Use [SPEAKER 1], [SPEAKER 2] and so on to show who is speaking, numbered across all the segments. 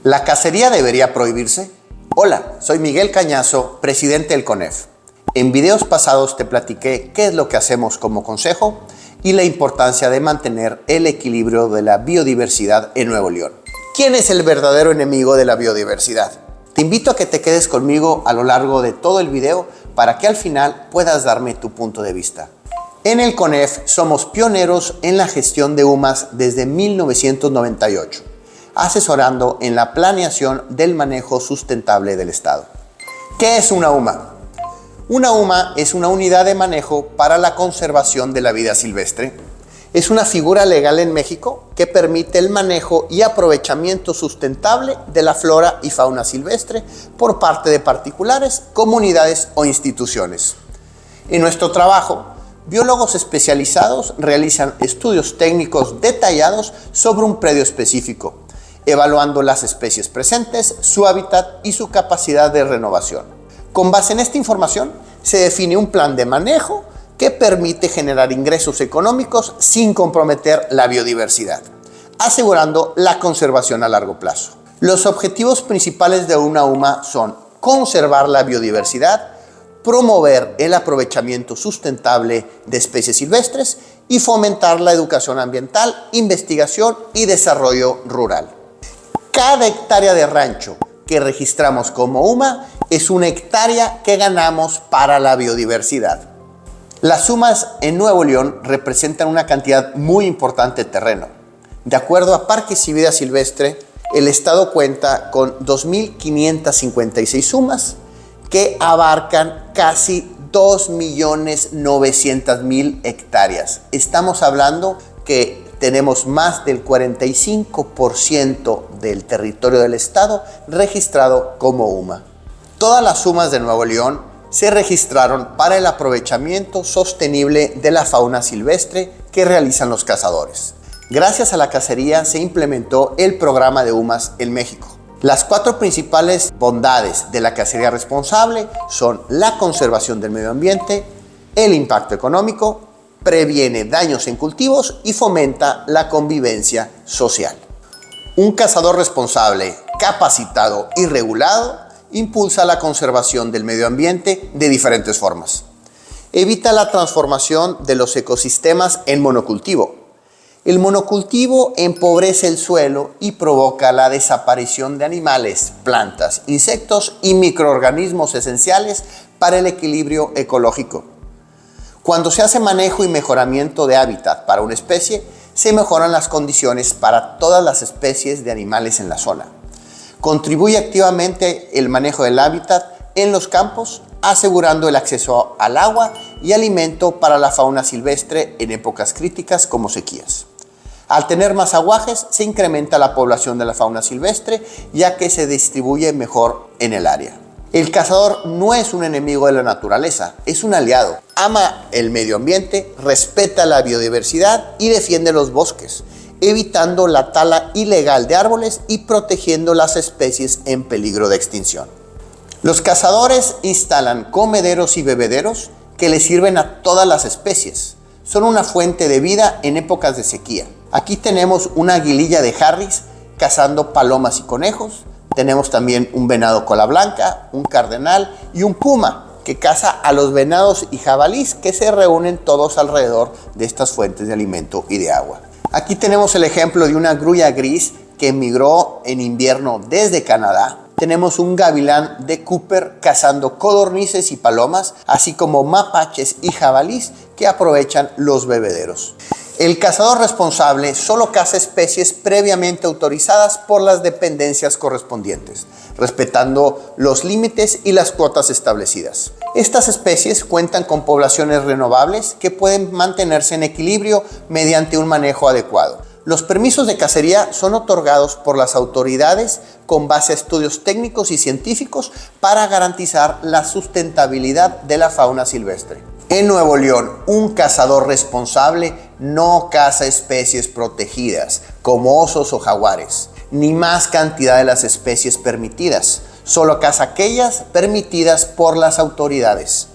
[SPEAKER 1] ¿La cacería debería prohibirse? Hola, soy Miguel Cañazo, presidente del CONEF. En videos pasados te platiqué qué es lo que hacemos como consejo y la importancia de mantener el equilibrio de la biodiversidad en Nuevo León. ¿Quién es el verdadero enemigo de la biodiversidad? Te invito a que te quedes conmigo a lo largo de todo el video para que al final puedas darme tu punto de vista. En el CONEF somos pioneros en la gestión de UMAS desde 1998, asesorando en la planeación del manejo sustentable del Estado. ¿Qué es una UMA? Una UMA es una unidad de manejo para la conservación de la vida silvestre. Es una figura legal en México que permite el manejo y aprovechamiento sustentable de la flora y fauna silvestre por parte de particulares, comunidades o instituciones. En nuestro trabajo, biólogos especializados realizan estudios técnicos detallados sobre un predio específico, evaluando las especies presentes, su hábitat y su capacidad de renovación. Con base en esta información, se define un plan de manejo que permite generar ingresos económicos sin comprometer la biodiversidad, asegurando la conservación a largo plazo. Los objetivos principales de una UMA son conservar la biodiversidad, promover el aprovechamiento sustentable de especies silvestres y fomentar la educación ambiental, investigación y desarrollo rural. Cada hectárea de rancho que registramos como UMA es una hectárea que ganamos para la biodiversidad. Las UMAs en Nuevo León representan una cantidad muy importante de terreno. De acuerdo a Parques y Vida Silvestre, el estado cuenta con 2.556 UMAs que abarcan casi 2.900.000 hectáreas. Estamos hablando que tenemos más del 45% del territorio del estado registrado como UMA. Todas las UMAs de Nuevo León se registraron para el aprovechamiento sostenible de la fauna silvestre que realizan los cazadores. Gracias a la cacería se implementó el programa de UMAs en México. Las 4 principales bondades de la cacería responsable son la conservación del medio ambiente, el impacto económico, previene daños en cultivos y fomenta la convivencia social. Un cazador responsable, capacitado y regulado impulsa la conservación del medio ambiente de diferentes formas. Evita la transformación de los ecosistemas en monocultivo. El monocultivo empobrece el suelo y provoca la desaparición de animales, plantas, insectos y microorganismos esenciales para el equilibrio ecológico. Cuando se hace manejo y mejoramiento de hábitat para una especie, se mejoran las condiciones para todas las especies de animales en la zona. Contribuye activamente el manejo del hábitat en los campos, asegurando el acceso al agua y alimento para la fauna silvestre en épocas críticas como sequías. Al tener más aguajes, se incrementa la población de la fauna silvestre, ya que se distribuye mejor en el área. El cazador no es un enemigo de la naturaleza, es un aliado. Ama el medio ambiente, respeta la biodiversidad y defiende los bosques, evitando la tala ilegal de árboles y protegiendo las especies en peligro de extinción. Los cazadores instalan comederos y bebederos que les sirven a todas las especies. Son una fuente de vida en épocas de sequía. Aquí tenemos una aguililla de Harris cazando palomas y conejos. Tenemos también un venado cola blanca, un cardenal y un puma que caza a los venados y jabalís que se reúnen todos alrededor de estas fuentes de alimento y de agua. Aquí tenemos el ejemplo de una grulla gris que emigró en invierno desde Canadá. Tenemos un gavilán de Cooper cazando codornices y palomas, así como mapaches y jabalís que aprovechan los bebederos. El cazador responsable solo caza especies previamente autorizadas por las dependencias correspondientes, respetando los límites y las cuotas establecidas. Estas especies cuentan con poblaciones renovables que pueden mantenerse en equilibrio mediante un manejo adecuado. Los permisos de cacería son otorgados por las autoridades con base a estudios técnicos y científicos para garantizar la sustentabilidad de la fauna silvestre. En Nuevo León, un cazador responsable no caza especies protegidas como osos o jaguares, ni más cantidad de las especies permitidas. Solo caza aquellas permitidas por las autoridades.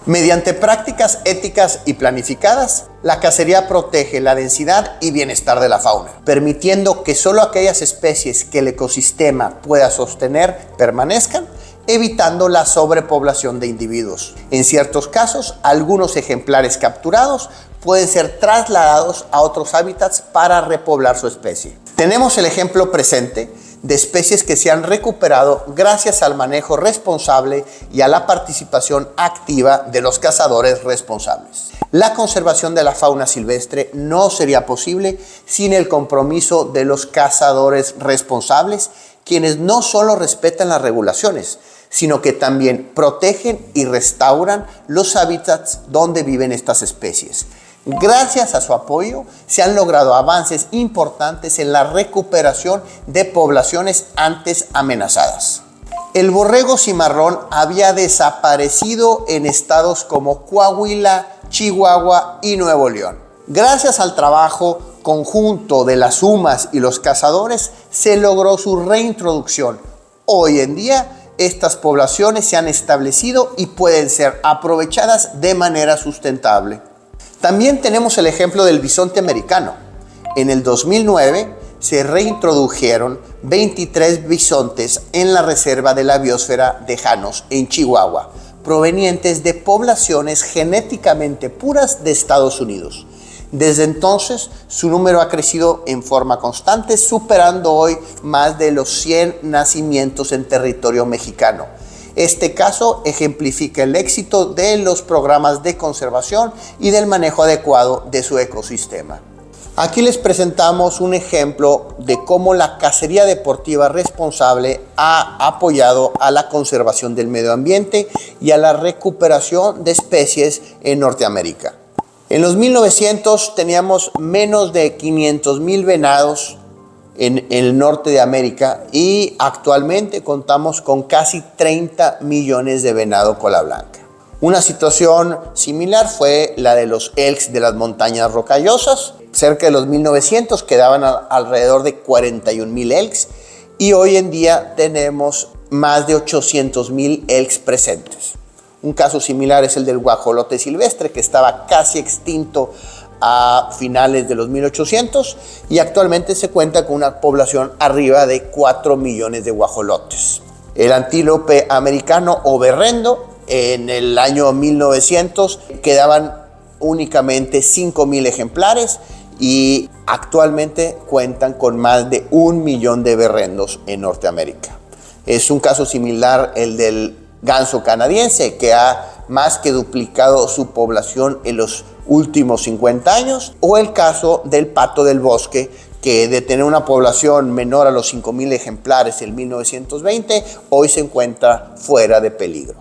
[SPEAKER 1] Mediante prácticas éticas y planificadas, la cacería protege la densidad y bienestar de la fauna, permitiendo que solo aquellas especies que el ecosistema pueda sostener permanezcan, evitando la sobrepoblación de individuos. En ciertos casos, algunos ejemplares capturados pueden ser trasladados a otros hábitats para repoblar su especie. Tenemos el ejemplo presente de especies que se han recuperado gracias al manejo responsable y a la participación activa de los cazadores responsables. La conservación de la fauna silvestre no sería posible sin el compromiso de los cazadores responsables, quienes no solo respetan las regulaciones, sino que también protegen y restauran los hábitats donde viven estas especies. Gracias a su apoyo, se han logrado avances importantes en la recuperación de poblaciones antes amenazadas. El borrego cimarrón había desaparecido en estados como Coahuila, Chihuahua y Nuevo León. Gracias al trabajo conjunto de las UMAS y los cazadores, se logró su reintroducción. Hoy en día, estas poblaciones se han establecido y pueden ser aprovechadas de manera sustentable. También tenemos el ejemplo del bisonte americano. En el 2009 se reintrodujeron 23 bisontes en la reserva de la biosfera de Janos, en Chihuahua, provenientes de poblaciones genéticamente puras de Estados Unidos. Desde entonces, su número ha crecido en forma constante, superando hoy más de los 100 nacimientos en territorio mexicano. Este caso ejemplifica el éxito de los programas de conservación y del manejo adecuado de su ecosistema. Aquí les presentamos un ejemplo de cómo la cacería deportiva responsable ha apoyado a la conservación del medio ambiente y a la recuperación de especies en Norteamérica. En los 1900 teníamos menos de 500,000 venados en el norte de América y actualmente contamos con casi 30 millones de venado cola blanca. Una situación similar fue la de los elks de las montañas rocallosas. Cerca de los 1900 quedaban alrededor de 41,000 elks y hoy en día tenemos más de 800,000 elks presentes. Un caso similar es el del guajolote silvestre, que estaba casi extinto a finales de los 1800 y actualmente se cuenta con una población arriba de 4 millones de guajolotes. El antílope americano o berrendo, en el año 1900 quedaban únicamente 5,000 ejemplares y actualmente cuentan con más de 1 millón de berrendos en Norteamérica. Es un caso similar el del ganso canadiense, que ha más que duplicado su población en los últimos 50 años, o el caso del pato del bosque, que de tener una población menor a los 5,000 ejemplares en 1920, hoy se encuentra fuera de peligro.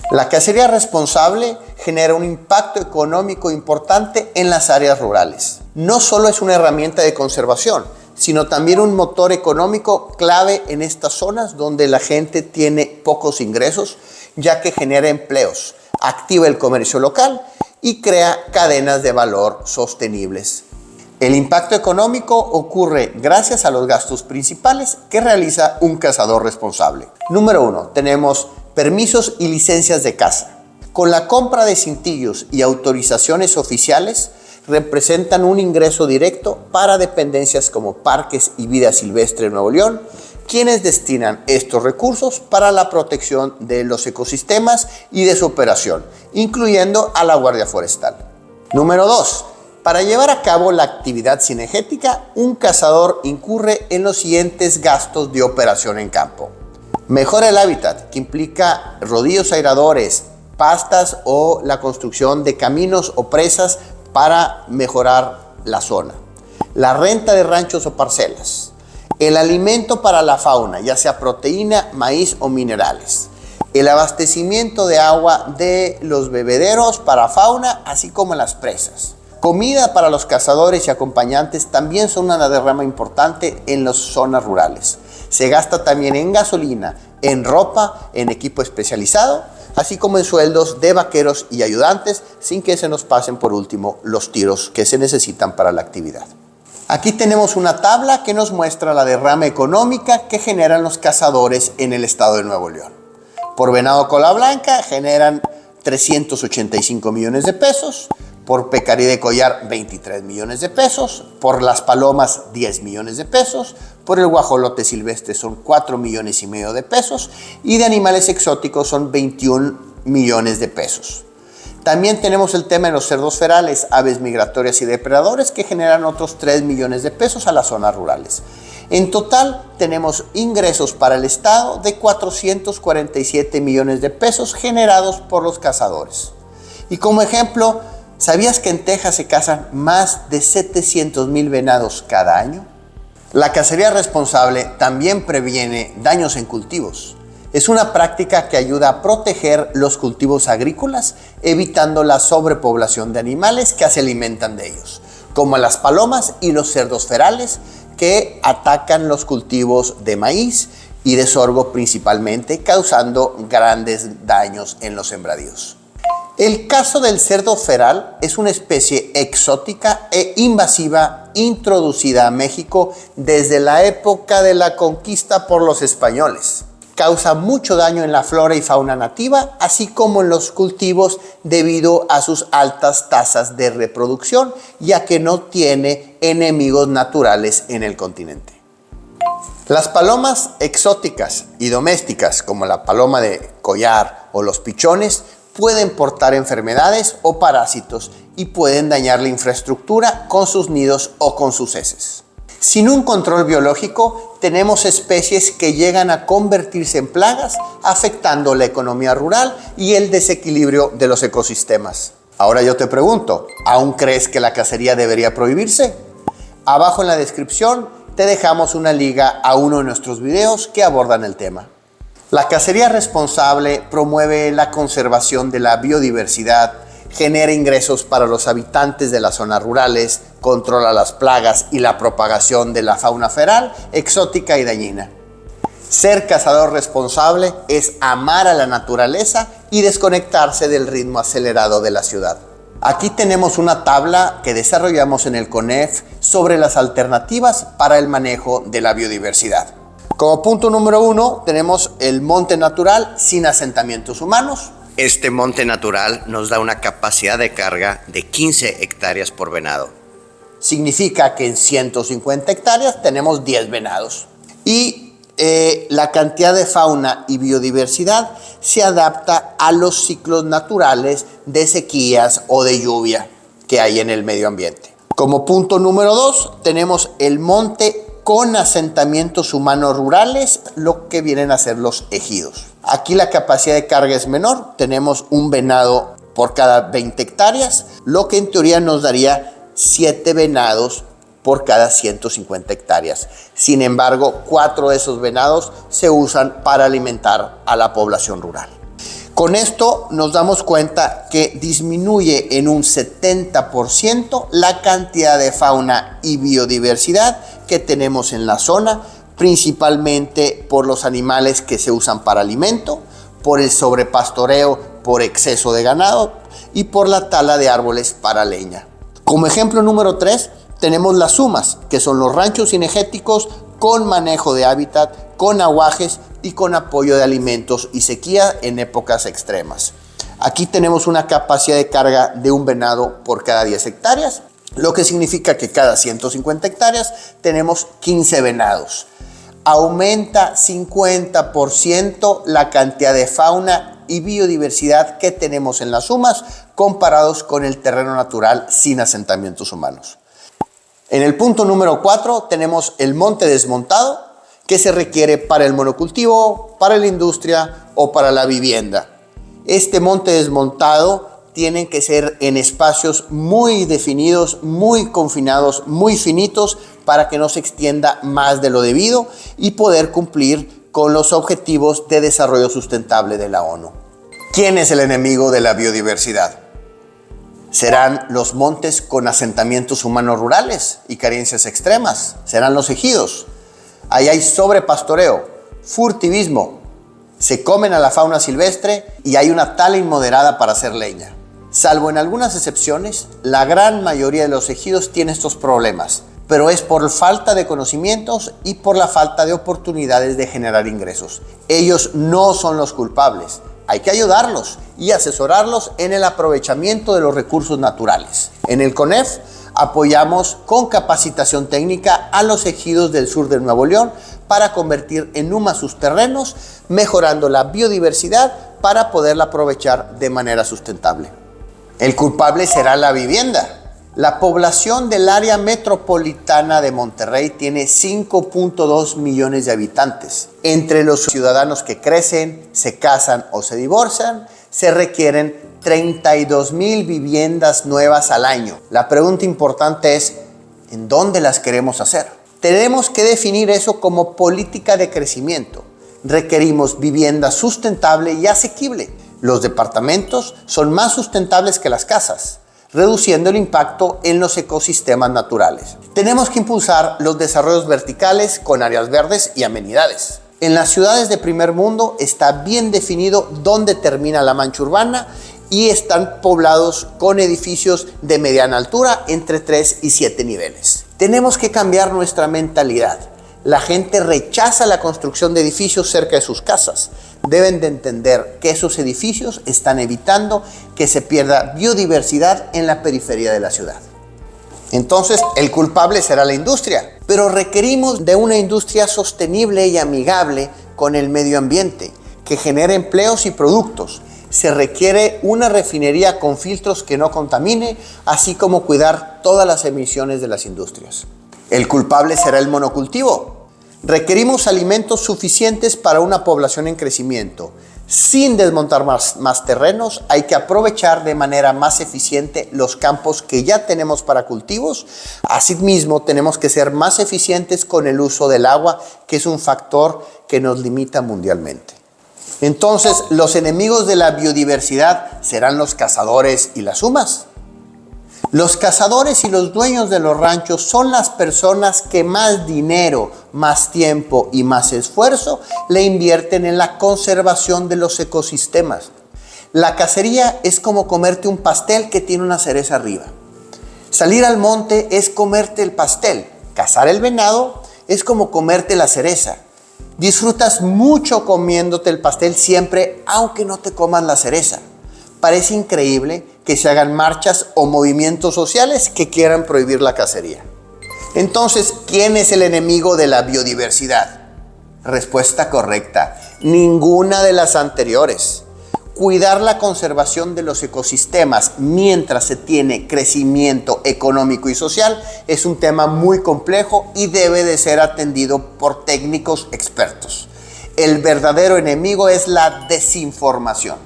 [SPEAKER 1] La cacería responsable genera un impacto económico importante en las áreas rurales. No solo es una herramienta de conservación, sino también un motor económico clave en estas zonas donde la gente tiene pocos ingresos, ya que genera empleos, activa el comercio local y crea cadenas de valor sostenibles. El impacto económico ocurre gracias a los gastos principales que realiza un cazador responsable. Número 1. Tenemos permisos y licencias de caza. Con la compra de cintillos y autorizaciones oficiales, representan un ingreso directo para dependencias como Parques y Vida Silvestre de Nuevo León, quienes destinan estos recursos para la protección de los ecosistemas y de su operación, incluyendo a la Guardia Forestal. Número 2. Para llevar a cabo la actividad cinegética, un cazador incurre en los siguientes gastos de operación en campo. Mejora el hábitat, que implica rodillos airadores, pastas o la construcción de caminos o presas para mejorar la zona. La renta de ranchos o parcelas. El alimento para la fauna, ya sea proteína, maíz o minerales. El abastecimiento de agua de los bebederos para fauna, así como las presas. Comida para los cazadores y acompañantes también son una derrama importante en las zonas rurales. Se gasta también en gasolina, en ropa, en equipo especializado, así como en sueldos de vaqueros y ayudantes, sin que se nos pasen por último los tiros que se necesitan para la actividad. Aquí tenemos una tabla que nos muestra la derrama económica que generan los cazadores en el estado de Nuevo León. Por venado cola blanca generan 385 millones de pesos, por pecarí de collar 23 millones de pesos, por las palomas 10 millones de pesos, por el guajolote silvestre son 4 millones y medio de pesos y de animales exóticos son 21 millones de pesos. También tenemos el tema de los cerdos ferales, aves migratorias y depredadores que generan otros 3 millones de pesos a las zonas rurales. En total tenemos ingresos para el Estado de 447 millones de pesos generados por los cazadores. Y como ejemplo, ¿sabías que en Texas se cazan más de 700,000 venados cada año? La cacería responsable también previene daños en cultivos. Es una práctica que ayuda a proteger los cultivos agrícolas, evitando la sobrepoblación de animales que se alimentan de ellos, como las palomas y los cerdos ferales, que atacan los cultivos de maíz y de sorgo principalmente, causando grandes daños en los sembradíos. El caso del cerdo feral es una especie exótica e invasiva introducida a México desde la época de la conquista por los españoles. Causa mucho daño en la flora y fauna nativa, así como en los cultivos debido a sus altas tasas de reproducción, ya que no tiene enemigos naturales en el continente. Las palomas exóticas y domésticas, como la paloma de collar o los pichones, pueden portar enfermedades o parásitos y pueden dañar la infraestructura con sus nidos o con sus heces. Sin un control biológico, tenemos especies que llegan a convertirse en plagas, afectando la economía rural y el desequilibrio de los ecosistemas. Ahora yo te pregunto, ¿aún crees que la cacería debería prohibirse? Abajo en la descripción te dejamos una liga a uno de nuestros videos que abordan el tema. La cacería responsable promueve la conservación de la biodiversidad, genera ingresos para los habitantes de las zonas rurales, controla las plagas y la propagación de la fauna feral, exótica y dañina. Ser cazador responsable es amar a la naturaleza y desconectarse del ritmo acelerado de la ciudad. Aquí tenemos una tabla que desarrollamos en el CONEF sobre las alternativas para el manejo de la biodiversidad. Como punto número 1 tenemos el monte natural sin asentamientos humanos. Este monte natural nos da una capacidad de carga de 15 hectáreas por venado. Significa que en 150 hectáreas tenemos 10 venados. Y la cantidad de fauna y biodiversidad se adapta a los ciclos naturales de sequías o de lluvia que hay en el medio ambiente. Como punto número 2 tenemos el monte con asentamientos humanos rurales, lo que vienen a ser los ejidos. Aquí la capacidad de carga es menor, tenemos un venado por cada 20 hectáreas, lo que en teoría nos daría 7 venados por cada 150 hectáreas. Sin embargo, 4 de esos venados se usan para alimentar a la población rural. Con esto nos damos cuenta que disminuye en un 70% la cantidad de fauna y biodiversidad que tenemos en la zona, principalmente por los animales que se usan para alimento, por el sobrepastoreo por exceso de ganado y por la tala de árboles para leña. Como ejemplo número 3 tenemos las sumas, que son los ranchos cinegéticos con manejo de hábitat, con aguajes y con apoyo de alimentos y sequía en épocas extremas. Aquí tenemos una capacidad de carga de un venado por cada 10 hectáreas, lo que significa que cada 150 hectáreas tenemos 15 venados. Aumenta 50% la cantidad de fauna y biodiversidad que tenemos en las sumas comparados con el terreno natural sin asentamientos humanos. En el punto número 4 tenemos el monte desmontado, que se requiere para el monocultivo, para la industria o para la vivienda. Este monte desmontado tiene que ser en espacios muy definidos, muy confinados, muy finitos, para que no se extienda más de lo debido y poder cumplir con los objetivos de desarrollo sustentable de la ONU. ¿Quién es el enemigo de la biodiversidad? Serán los montes con asentamientos humanos rurales y carencias extremas, serán los ejidos. Ahí hay sobrepastoreo, furtivismo, se comen a la fauna silvestre y hay una tala inmoderada para hacer leña. Salvo en algunas excepciones, la gran mayoría de los ejidos tiene estos problemas, pero es por falta de conocimientos y por la falta de oportunidades de generar ingresos. Ellos no son los culpables. hay que ayudarlos y asesorarlos en el aprovechamiento de los recursos naturales. En el CONEF apoyamos con capacitación técnica a los ejidos del sur de Nuevo León para convertir en UMA sus terrenos, mejorando la biodiversidad para poderla aprovechar de manera sustentable. El culpable será la vivienda. La población del área metropolitana de Monterrey tiene 5.2 millones de habitantes. Entre los ciudadanos que crecen, se casan o se divorcian, se requieren 32,000 viviendas nuevas al año. La pregunta importante es, ¿en dónde las queremos hacer? Tenemos que definir eso como política de crecimiento. Requerimos vivienda sustentable y asequible. Los departamentos son más sustentables que las casas, reduciendo el impacto en los ecosistemas naturales. Tenemos que impulsar los desarrollos verticales con áreas verdes y amenidades. En las ciudades de primer mundo está bien definido dónde termina la mancha urbana y están poblados con edificios de mediana altura entre 3 y 7 niveles. Tenemos que cambiar nuestra mentalidad. La gente rechaza la construcción de edificios cerca de sus casas. Deben de entender que esos edificios están evitando que se pierda biodiversidad en la periferia de la ciudad. Entonces, el culpable será la industria, pero requerimos de una industria sostenible y amigable con el medio ambiente, que genere empleos y productos. Se requiere una refinería con filtros que no contamine, así como cuidar todas las emisiones de las industrias. El culpable será el monocultivo. Requerimos alimentos suficientes para una población en crecimiento. Sin desmontar más terrenos, hay que aprovechar de manera más eficiente los campos que ya tenemos para cultivos. Asimismo, tenemos que ser más eficientes con el uso del agua, que es un factor que nos limita mundialmente. Entonces, los enemigos de la biodiversidad serán los cazadores y las UMAs. Los cazadores y los dueños de los ranchos son las personas que más dinero, más tiempo y más esfuerzo le invierten en la conservación de los ecosistemas. La cacería es como comerte un pastel que tiene una cereza arriba. Salir al monte es comerte el pastel. Cazar el venado es como comerte la cereza. Disfrutas mucho comiéndote el pastel siempre, aunque no te comas la cereza. Parece increíble que se hagan marchas o movimientos sociales que quieran prohibir la cacería. Entonces, ¿quién es el enemigo de la biodiversidad? Respuesta correcta: ninguna de las anteriores. Cuidar la conservación de los ecosistemas mientras se tiene crecimiento económico y social es un tema muy complejo y debe de ser atendido por técnicos expertos. El verdadero enemigo es la desinformación.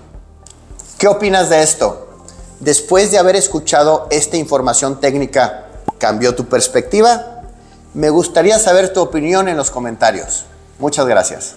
[SPEAKER 1] ¿Qué opinas de esto? Después de haber escuchado esta información técnica, ¿cambió tu perspectiva? Me gustaría saber tu opinión en los comentarios. Muchas gracias.